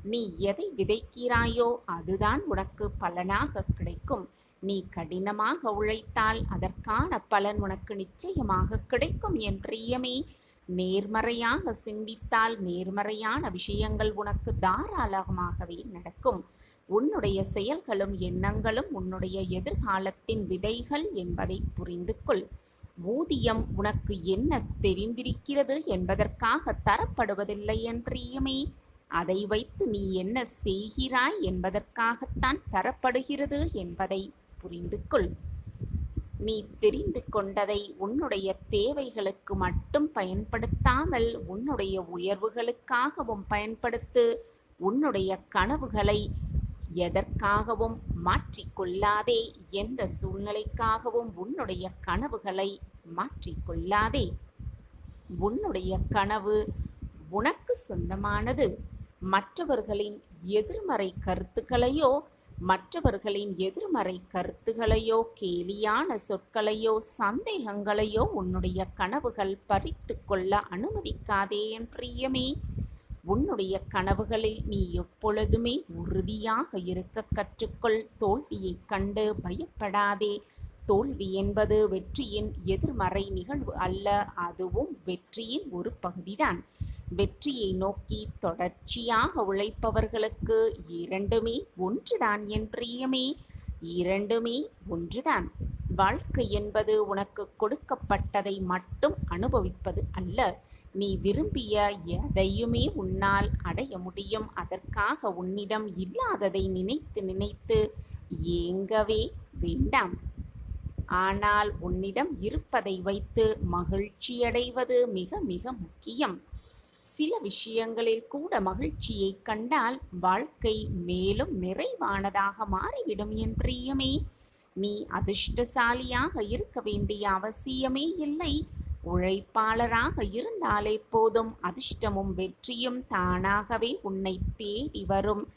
நீ எதை விதைக்கிறாயோ அதுதான் உனக்கு பலனாக கிடைக்கும். நீ கடினமாக உழைத்தால் அதற்கான பலன் உனக்கு நிச்சயமாக கிடைக்கும் என் பிரியமே. நேர்மறையாக சிந்தித்தால் நேர்மறையான விஷயங்கள் உனக்கு தாராளமாகவே நடக்கும். உன்னுடைய செயல்களும் எண்ணங்களும் உன்னுடைய எதிர்காலத்தின் விதைகள் என்பதை புரிந்து கொள். ஊதியம் உனக்கு என்ன தெரிந்திருக்கிறது என்பதற்காக தரப்படுவதில்லை என் பிரியமே. அதை வைத்து நீ என்ன செய்கிறாய் என்பதற்காகத்தான் தரப்படுகிறது என்பதை புரிந்து கொள். நீ தெரிந்து கொண்டதை உன்னுடைய தேவைகளுக்கு மட்டும் பயன்படுத்தாமல் உன்னுடைய உயர்வுகளுக்காகவும் பயன்படுத்து. உன்னுடைய கனவுகளை எதற்காகவும் மாற்றிக்கொள்ளாதே. எந்த சூழ்நிலைக்காகவும் உன்னுடைய கனவுகளை மாற்றிக்கொள்ளாதே. உன்னுடைய கனவு உனக்கு சொந்தமானது. மற்றவர்களின் எதிர்மறை கருத்துக்களையோ கேலியான சொற்களையோ சந்தேகங்களையோ உன்னுடைய கனவுகள் பறித்து கொள்ள அனுமதிக்காதே என் பிரியமே. உன்னுடைய கனவுகளில் நீ எப்பொழுதுமே உறுதியாக இருக்க கற்றுக்கொள். தோல்வியைக் கண்டு பயப்படாதே. தோல்வி என்பது வெற்றியின் எதிர்மறை நிகழ்வு அல்ல, அதுவும் வெற்றியின் ஒரு பகுதிதான். வெற்றியை நோக்கி தொடர்ச்சியாக உழைப்பவர்களுக்கு இரண்டுமே ஒன்றுதான் என் பிரியமே, இரண்டுமே ஒன்றுதான். வாழ்க்கை என்பது உனக்கு கொடுக்கப்பட்டதை மட்டும் அனுபவிப்பது அல்ல. நீ விரும்பிய எதையுமே உன்னால் அடைய முடியும். அதற்காக உன்னிடம் இல்லாததை நினைத்து நினைத்து ஏங்கவே வேண்டாம். ஆனால் உன்னிடம் இருப்பதை வைத்து மகிழ்ச்சியடைவது மிக மிக முக்கியம். சில விஷயங்களில் கூட மகிழ்ச்சியை கண்டால் வாழ்க்கை மேலும் நிறைவானதாக மாறிவிடும் என் பிரியமே. நீ அதிர்ஷ்டசாலியாக இருக்க வேண்டிய அவசியமே இல்லை. உழைப்பாளராக இருந்தாலே போதும். அதிர்ஷ்டமும் வெற்றியும் தானாகவே உன்னை தேடி வரும்.